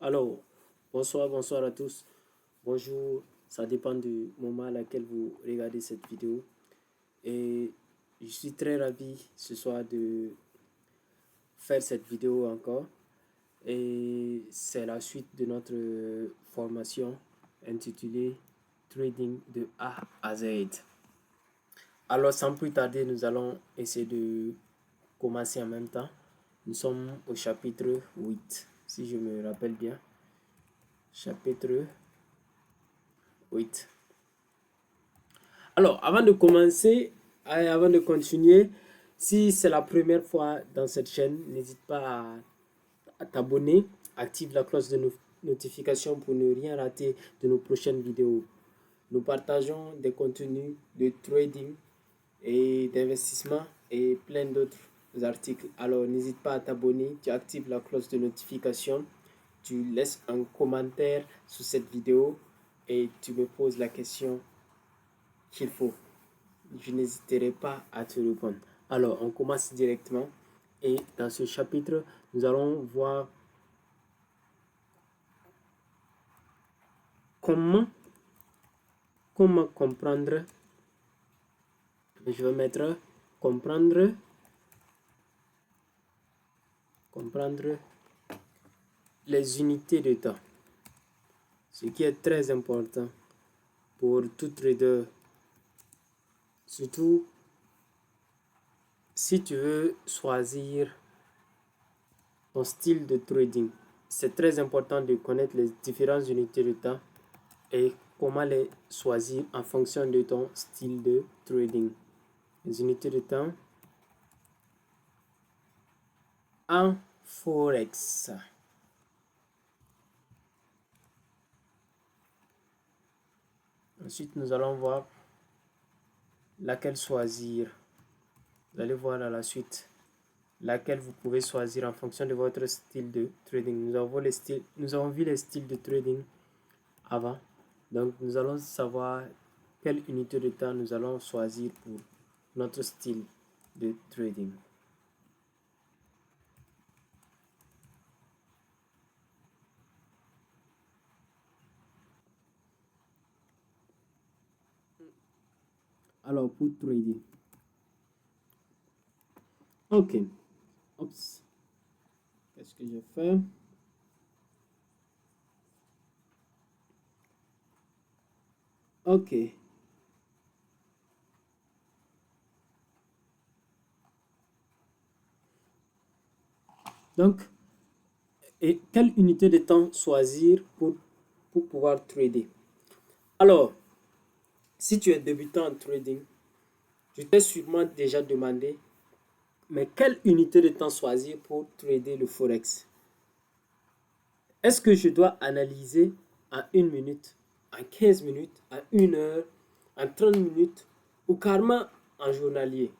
Alors, bonsoir à tous. Bonjour, ça dépend du moment à laquelle vous regardez cette vidéo. Et je suis très ravi ce soir de faire cette vidéo encore. Et c'est la suite de notre formation intitulée Trading de A à Z. Alors, sans plus tarder, nous allons essayer de commencer en même temps. Nous sommes au chapitre 8, si je me rappelle bien. Chapitre 8. Alors, avant de commencer, avant de continuer, si c'est la première fois dans cette chaîne, n'hésite pas à t'abonner, active la cloche de notification pour ne rien rater de nos prochaines vidéos. Nous partageons des contenus de trading et d'investissement et plein d'autres articles. Alors, n'hésite pas à t'abonner, tu actives la cloche de notification, tu laisses un commentaire sous cette vidéo et tu me poses la question qu'il faut. Je n'hésiterai pas à te répondre. Alors, on commence directement. Et dans ce chapitre, nous allons voir comment comprendre. Je vais mettre comprendre les unités de temps. Ce qui est très important pour tout trader. Surtout si tu veux choisir ton style de trading. C'est très important de connaître les différentes unités de temps et comment les choisir en fonction de ton style de trading. Les unités de temps en Forex. Ensuite, nous allons voir laquelle choisir. Vous allez voir à la suite laquelle vous pouvez choisir en fonction de votre style de trading. Nous avons vu les styles de trading avant. Donc, nous allons savoir quelle unité de temps nous allons choisir pour notre style de trading. Alors, pour trading. Ok. Oups. Qu'est-ce que j'ai fait? Ok. Donc, et quelle unité de temps choisir pour pouvoir trader? Alors, si tu es débutant en trading, tu t'es sûrement déjà demandé, mais quelle unité de temps choisir pour trader le Forex? Est-ce que je dois analyser en 1 minute, en 15 minutes, en 1 heure, en 30 minutes ou carrément en journalier?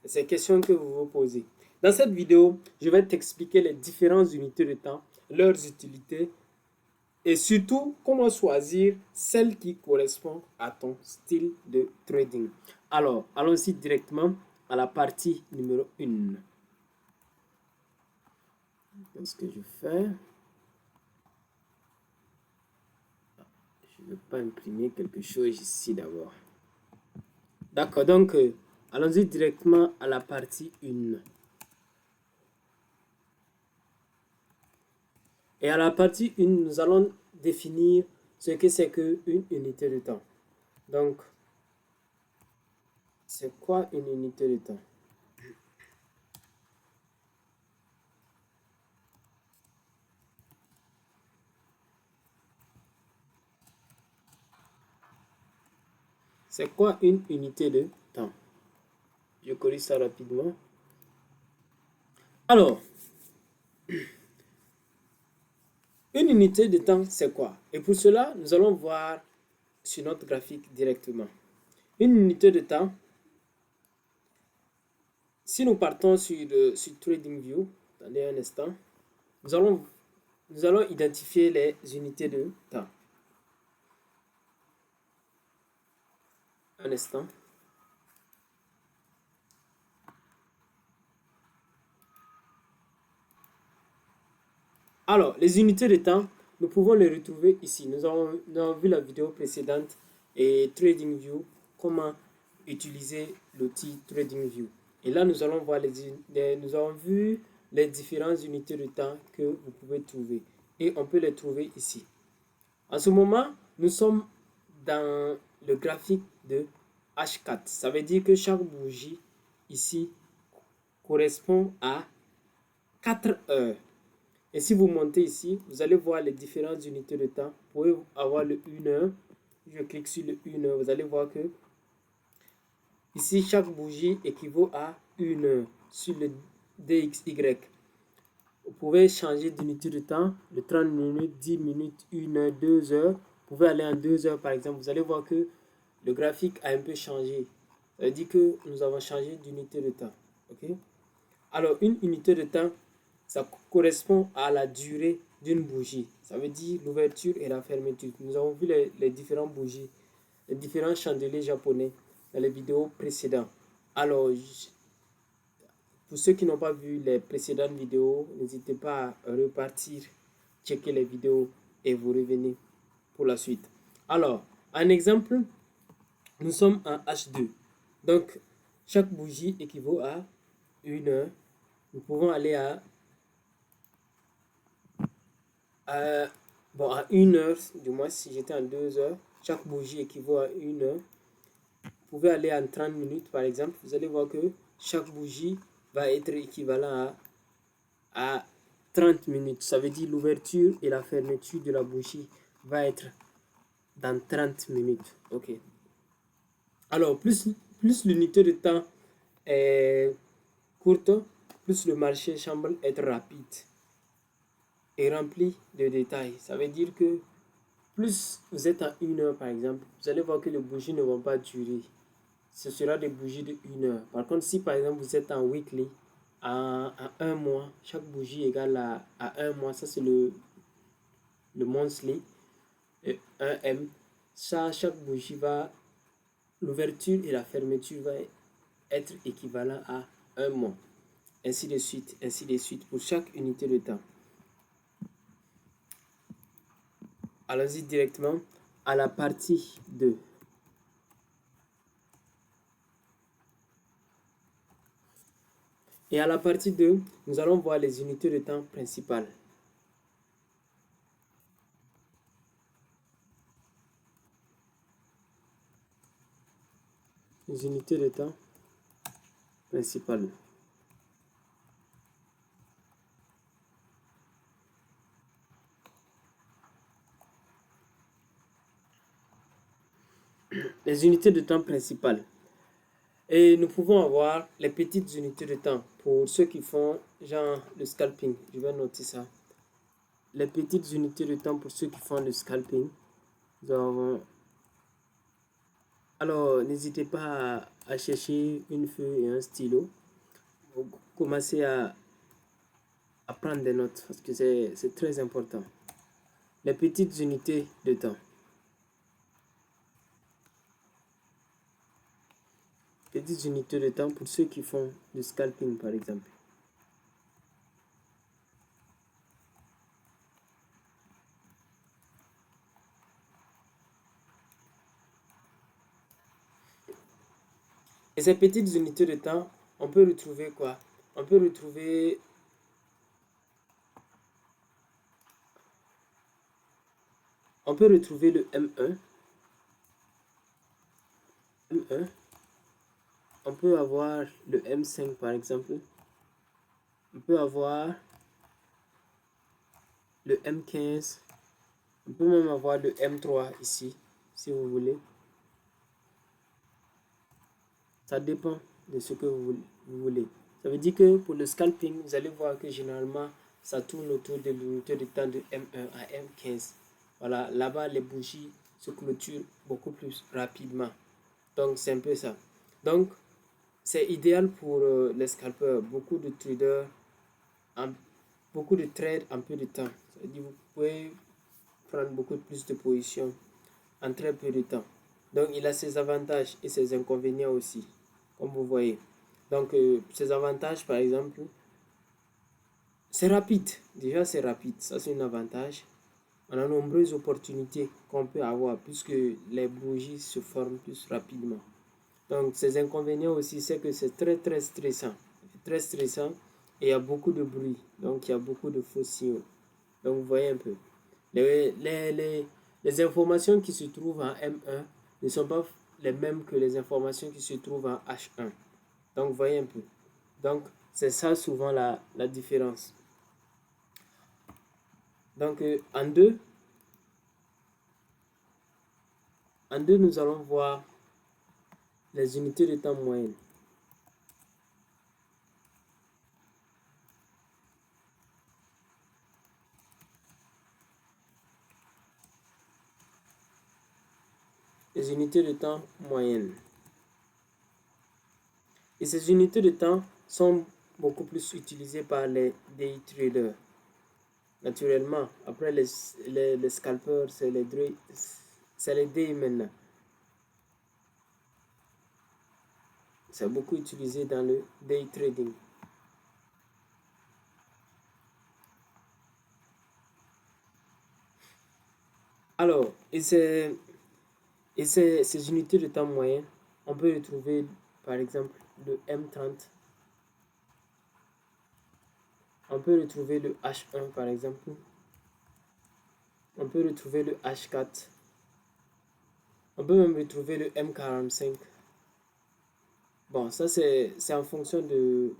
C'est ces questions que vous vous posez. Dans cette vidéo, je vais t'expliquer les différentes unités de temps, leurs utilités et surtout comment choisir celle qui correspond à ton style de trading. Alors, allons-y directement à la partie numéro 1. Qu'est-ce que je fais? Je ne vais pas imprimer quelque chose ici d'abord. D'accord, donc allons-y directement à la partie 1. Et à la partie 1, nous allons définir ce que c'est qu'une unité de temps. Donc, c'est quoi une unité de temps? C'est quoi une unité de temps? Je corrige ça rapidement. Alors, une unité de temps, c'est quoi? Et pour cela, nous allons voir sur notre graphique directement. Une unité de temps, si nous partons sur TradingView, attendez un instant, nous allons identifier les unités de temps. Un instant. Alors, les unités de temps, nous pouvons les retrouver ici. Nous avons vu la vidéo précédente et TradingView, comment utiliser l'outil TradingView. Et là, nous allons voir nous avons vu les différentes unités de temps que vous pouvez trouver. Et on peut les trouver ici. En ce moment, nous sommes dans le graphique de H4. Ça veut dire que chaque bougie ici correspond à 4 heures. Et si vous montez ici, vous allez voir les différentes unités de temps. Vous pouvez avoir le 1 heure. Je clique sur le 1 heure. Vous allez voir que ici, chaque bougie équivaut à 1 heure sur le DXY. Vous pouvez changer d'unité de temps, de 30 minutes, 10 minutes, 1 heure, 2 heures. Vous pouvez aller en 2 heures par exemple. Vous allez voir que le graphique a un peu changé. Ça veut dire que nous avons changé d'unité de temps. Ok? Alors, une unité de temps, ça correspond à la durée d'une bougie. Ça veut dire l'ouverture et la fermeture. Nous avons vu les différentes bougies, les différents chandeliers japonais dans les vidéos précédentes. Alors, pour ceux qui n'ont pas vu les précédentes vidéos, n'hésitez pas à repartir, checker les vidéos et vous revenez pour la suite. Alors, un exemple, nous sommes en H2. Donc, chaque bougie équivaut à 1 heure. Nous pouvons aller à 1 heure, du moins si j'étais en 2 heures. Chaque bougie équivaut à 1 heure. Vous pouvez aller en 30 minutes par exemple. Vous allez voir que chaque bougie va être équivalent à 30 minutes. Ça veut dire l'ouverture et la fermeture de la bougie va être dans 30 minutes. Ok. Alors, plus l'unité de temps est courte, plus le marché semble être rapide et rempli de détails. Ça veut dire que plus vous êtes à 1 heure par exemple, vous allez voir que les bougies ne vont pas durer. Ce sera des bougies de 1 heure. Par contre, si par exemple vous êtes en weekly, à 1 mois, chaque bougie égale à 1 mois, ça c'est le monthly, et 1M. Ça, chaque bougie va, l'ouverture et la fermeture va être équivalent à 1 mois. Ainsi de suite pour chaque unité de temps. Allons-y directement à la partie 2. Et à la partie 2, nous allons voir les unités de temps principales. Les unités de temps principales. Les unités de temps principales. Et nous pouvons avoir les petites unités de temps pour ceux qui font genre le scalping. Je vais noter ça. Les petites unités de temps pour ceux qui font le scalping. Nous avons... Alors, n'hésitez pas à chercher une feuille et un stylo. Commencez à prendre des notes parce que c'est très important. Les petites unités de temps. Petites unités de temps pour ceux qui font du scalping par exemple. Et ces petites unités de temps, on peut retrouver quoi? On peut retrouver le M1. M1. On peut avoir le M5 par exemple. On peut avoir le M15. On peut même avoir le M3 ici, si vous voulez. Ça dépend de ce que vous voulez. Ça veut dire que pour le scalping, vous allez voir que généralement, ça tourne autour de l'unité de temps de M1 à M15. Voilà, là-bas, les bougies se clôturent beaucoup plus rapidement. Donc, c'est un peu ça. Donc, c'est idéal pour les scalpeurs. Beaucoup de traders, beaucoup de trades en peu de temps. Ça veut dire que vous pouvez prendre beaucoup plus de positions en très peu de temps. Donc, il a ses avantages et ses inconvénients aussi, comme vous voyez. Donc, ses avantages, par exemple, c'est rapide. Déjà, c'est rapide. Ça, c'est un avantage. On a de nombreuses opportunités qu'on peut avoir puisque les bougies se forment plus rapidement. Donc, ces inconvénients aussi, c'est que c'est très très stressant. Très stressant et il y a beaucoup de bruit. Donc, il y a beaucoup de faux signaux. Donc, vous voyez un peu. Les informations qui se trouvent en M1 ne sont pas les mêmes que les informations qui se trouvent en H1. Donc, vous voyez un peu. Donc, c'est ça souvent la différence. Donc, en 2, nous allons voir les unités de temps moyennes. Les unités de temps moyennes. Et ces unités de temps sont beaucoup plus utilisées par les day traders. Naturellement, après les scalpers, c'est les day maintenant. C'est beaucoup utilisé dans le day trading. Alors, ces unités de temps moyen, on peut retrouver par exemple le M30. On peut retrouver le H1 par exemple. On peut retrouver le H4. On peut même retrouver le M45. Bon, ça c'est en fonction de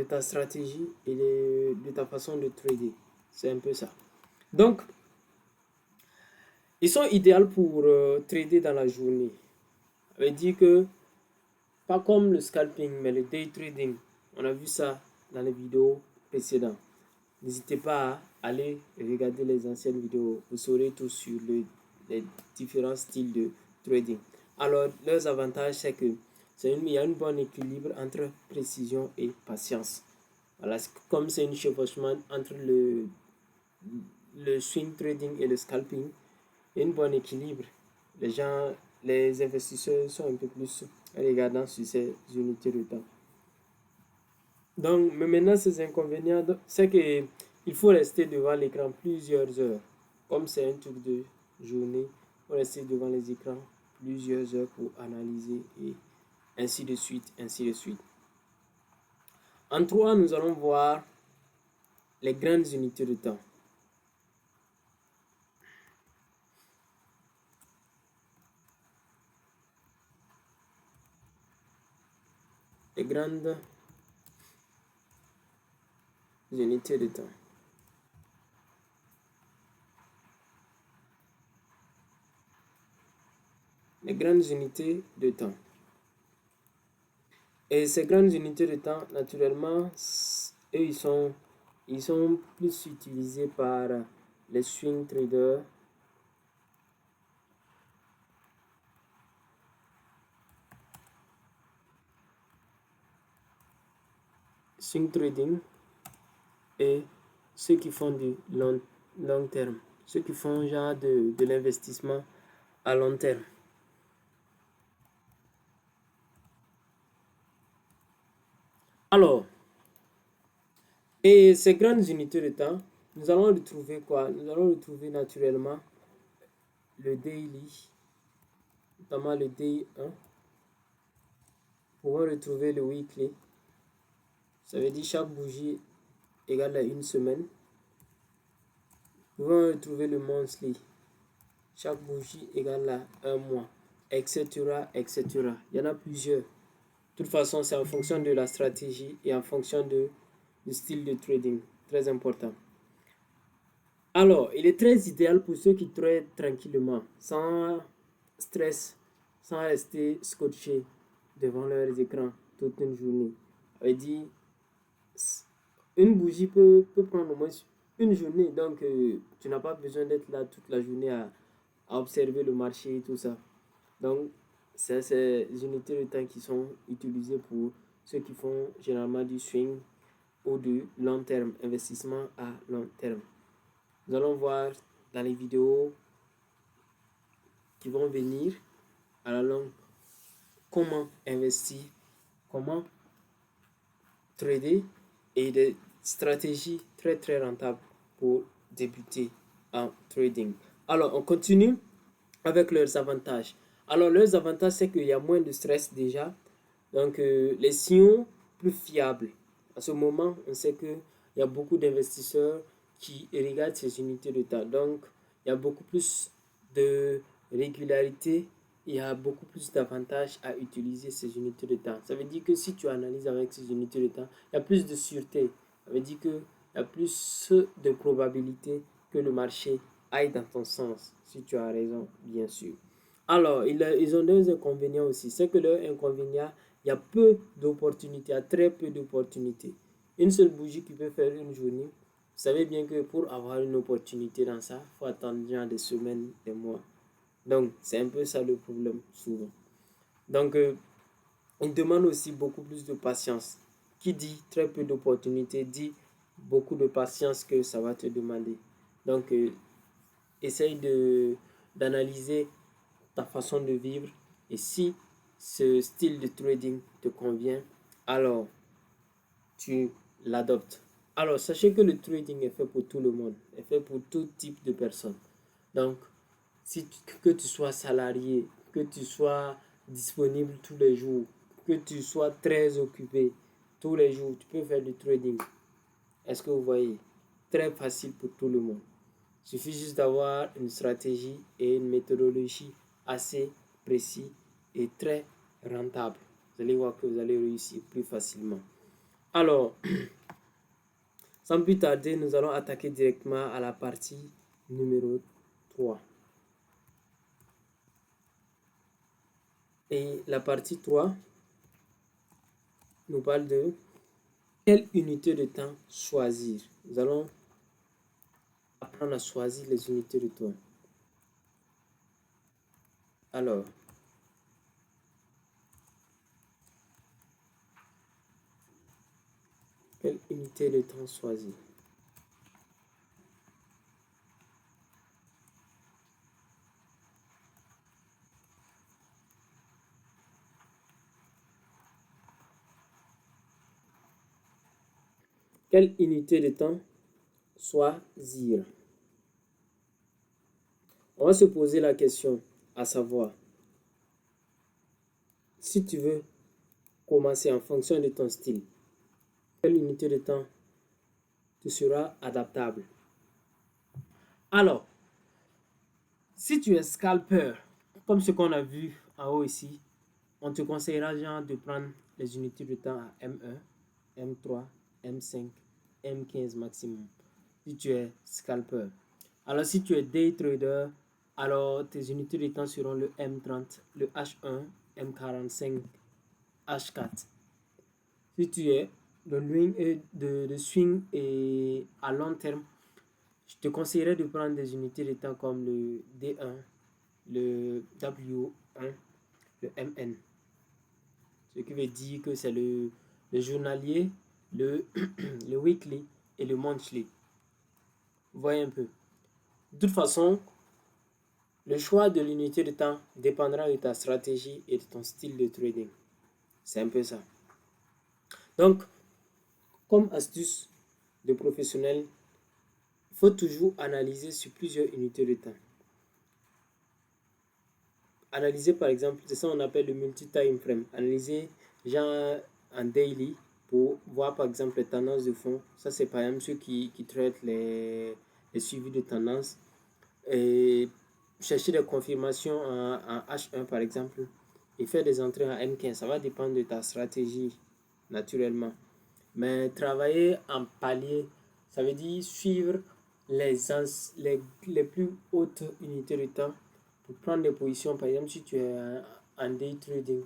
ta stratégie et de ta façon de trader. C'est un peu ça. Donc, ils sont idéaux pour trader dans la journée. Ça veut dire que, pas comme le scalping, mais le day trading. On a vu ça dans les vidéos précédentes. N'hésitez pas à aller regarder les anciennes vidéos. Vous saurez tout sur les différents styles de trading. Alors, leurs avantages, c'est que il y a un bon équilibre entre précision et patience. Voilà, comme c'est un chevauchement entre le swing trading et le scalping, il y a un bon équilibre. Les investisseurs sont un peu plus regardants sur ces unités de temps. Donc, mais maintenant, ces inconvénients, c'est que il faut rester devant l'écran plusieurs heures. Comme c'est un truc de journée, il faut rester devant les écrans plusieurs heures pour analyser et ainsi de suite, ainsi de suite. En 3, nous allons voir les grandes unités de temps. Les grandes unités de temps. Les grandes unités de temps. Et ces grandes unités de temps, naturellement, eux, ils sont plus utilisés par les swing traders. Swing trading et ceux qui font du long terme. Ceux qui font genre de l'investissement à long terme. Alors, et ces grandes unités de temps, nous allons retrouver quoi? Nous allons retrouver naturellement le daily, notamment le day 1. Nous pouvons retrouver le weekly. Ça veut dire chaque bougie égale à une semaine. Nous pouvons retrouver le monthly. Chaque bougie égale à un mois, etc., etc. Il y en a plusieurs. De toute façon, c'est en fonction de la stratégie et en fonction du style de trading. Très important. Alors, il est très idéal pour ceux qui tradent tranquillement, sans stress, sans rester scotché devant leurs écrans toute une journée. Ça veut dire, une bougie peut prendre au moins une journée. Donc, tu n'as pas besoin d'être là toute la journée à observer le marché et tout ça. Donc, c'est ces unités de temps qui sont utilisées pour ceux qui font généralement du swing ou du long terme, investissement à long terme. Nous allons voir dans les vidéos qui vont venir à la longue comment investir, comment trader et des stratégies très très rentables pour débuter en trading. Alors, on continue avec leurs avantages. Alors, leurs avantages, c'est qu'il y a moins de stress déjà. Donc, les signaux plus fiables. À ce moment, on sait qu'il y a beaucoup d'investisseurs qui regardent ces unités de temps. Donc, il y a beaucoup plus de régularité, il y a beaucoup plus d'avantages à utiliser ces unités de temps. Ça veut dire que si tu analyses avec ces unités de temps, il y a plus de sûreté. Ça veut dire qu'il y a plus de probabilité que le marché aille dans ton sens, si tu as raison, bien sûr. Alors, ils ont deux inconvénients aussi. C'est que leur inconvénient, il y a peu d'opportunités, il y a très peu d'opportunités. Une seule bougie qui peut faire une journée. Vous savez bien que pour avoir une opportunité dans ça, il faut attendre genre des semaines, des mois. Donc, c'est un peu ça le problème, souvent. Donc, il demande aussi beaucoup plus de patience. Qui dit très peu d'opportunités dit beaucoup de patience que ça va te demander. Donc, essaye d'analyser ta façon de vivre et si ce style de trading te convient, alors tu l'adoptes. Alors, sachez que le trading est fait pour tout le monde, est fait pour tout type de personnes. Donc, que tu sois salarié, que tu sois disponible tous les jours, que tu sois très occupé tous les jours, tu peux faire du trading. Est-ce que vous voyez? Très facile pour tout le monde. Il suffit juste d'avoir une stratégie et une méthodologie assez précis et très rentable. Vous allez voir que vous allez réussir plus facilement. Alors, sans plus tarder, nous allons attaquer directement à la partie numéro 3. Et la partie 3 nous parle de quelle unité de temps choisir. Nous allons apprendre à choisir les unités de temps. Alors, quelle unité de temps choisir? Quelle unité de temps choisir? On va se poser la question, à savoir, si tu veux commencer en fonction de ton style, quelle unité de temps te sera adaptable? Alors, si tu es scalper, comme ce qu'on a vu en haut ici, on te conseillera genre de prendre les unités de temps à M1, M3, M5, M15 maximum, si tu es scalper. Alors, si tu es day trader, alors tes unités de temps seront le M30, le H1, M45, H4. Si tu es de swing et à long terme, je te conseillerais de prendre des unités de temps comme le D1, le W1, le MN. Ce qui veut dire que c'est le journalier, le, le weekly et le monthly. Vous voyez un peu. De toute façon, le choix de l'unité de temps dépendra de ta stratégie et de ton style de trading. C'est un peu ça. Donc, comme astuce de professionnel, il faut toujours analyser sur plusieurs unités de temps. Analyser par exemple, c'est ça qu'on appelle le multi-time frame. Analyser genre en daily pour voir par exemple les tendances de fond. Ça c'est par exemple ceux qui traitent les suivis de tendance. Et chercher des confirmations en H1 par exemple et faire des entrées en M15. Ça va dépendre de ta stratégie naturellement. Mais travailler en palier, ça veut dire suivre les plus hautes unités de temps pour prendre des positions. Par exemple, si tu es en day trading,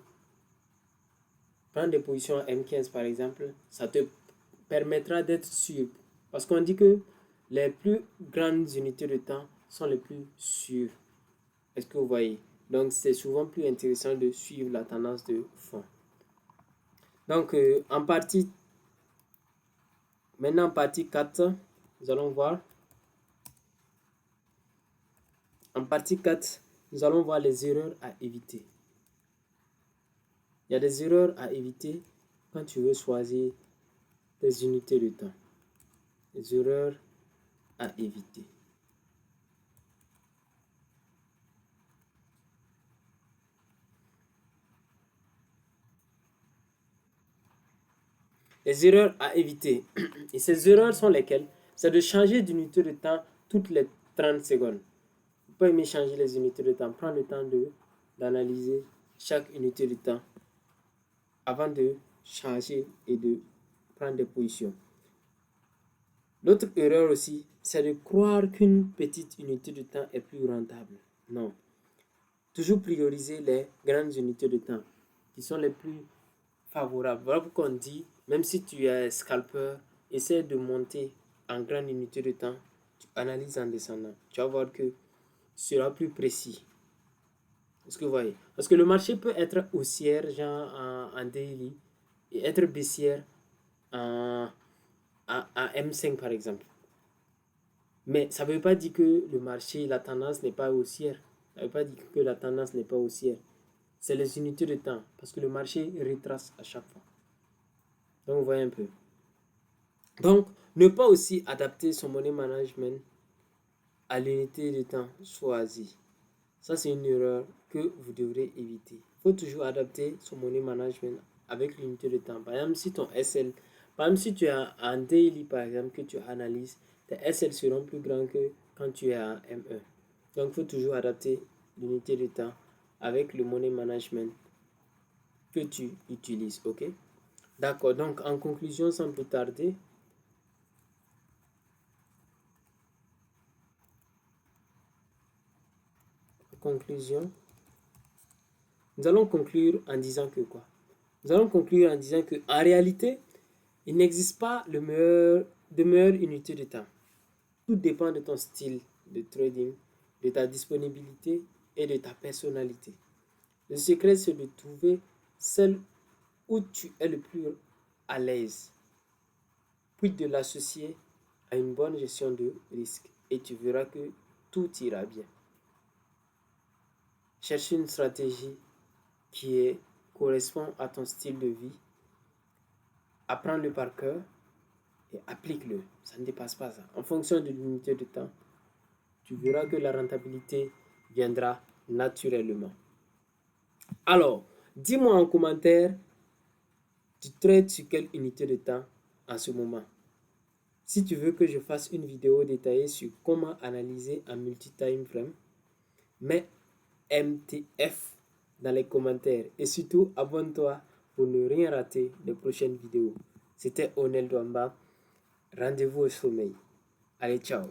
prendre des positions M15 par exemple, ça te permettra d'être sûr. Parce qu'on dit que les plus grandes unités de temps sont les plus sûres. Est-ce que vous voyez? Donc, c'est souvent plus intéressant de suivre la tendance de fond. Donc, maintenant en partie 4, nous allons voir. En partie 4, nous allons voir les erreurs à éviter. Il y a des erreurs à éviter quand tu veux choisir des unités de temps. Les erreurs à éviter. les erreurs à éviter. Et ces erreurs sont lesquelles? C'est de changer d'unité de temps toutes les 30 secondes. Vous pouvez aimer changer les unités de temps. Prends le temps d'analyser chaque unité de temps avant de changer et de prendre des positions. L'autre erreur aussi, c'est de croire qu'une petite unité de temps est plus rentable. Non. Toujours prioriser les grandes unités de temps qui sont les plus favorables. Voilà pourquoi on dit, même si tu es scalper, essaie de monter en grande unité de temps. Tu analyses en descendant. Tu vas voir que tu seras plus précis. Est-ce que vous voyez? Parce que le marché peut être haussière, genre en daily, et être baissière en M5 par exemple. Mais ça ne veut pas dire que le marché, la tendance n'est pas haussière. Ça ne veut pas dire que la tendance n'est pas haussière. C'est les unités de temps. Parce que le marché retrace à chaque fois. Donc, vous voyez un peu. Donc, ne pas aussi adapter son money management à l'unité de temps choisie. Ça, c'est une erreur que vous devrez éviter. Il faut toujours adapter son money management avec l'unité de temps. Par exemple, si ton SL, par exemple, si tu es en daily, par exemple, que tu analyses, tes SL seront plus grands que quand tu es en M1. Donc, il faut toujours adapter l'unité de temps avec le money management que tu utilises. OK? D'accord. Donc, en conclusion, sans plus tarder, nous allons conclure en disant que quoi? Nous allons conclure en disant que en réalité, il n'existe pas de meilleure unité de temps. Tout dépend de ton style de trading, de ta disponibilité et de ta personnalité. Le secret, c'est de trouver celle où tu es le plus à l'aise, puis de l'associer à une bonne gestion de risque et tu verras que tout ira bien. Cherche une stratégie qui correspond à ton style de vie, apprends-le par cœur et applique-le. Ça ne dépasse pas ça. En fonction de l'unité de temps, tu verras que la rentabilité viendra naturellement. Alors, dis-moi en commentaire, tu trades sur quelle unité de temps en ce moment. Si tu veux que je fasse une vidéo détaillée sur comment analyser en multi-time frame, mets MTF dans les commentaires et surtout abonne-toi pour ne rien rater des prochaines vidéos. C'était Onel Douamba. Rendez-vous au sommeil. Allez, ciao.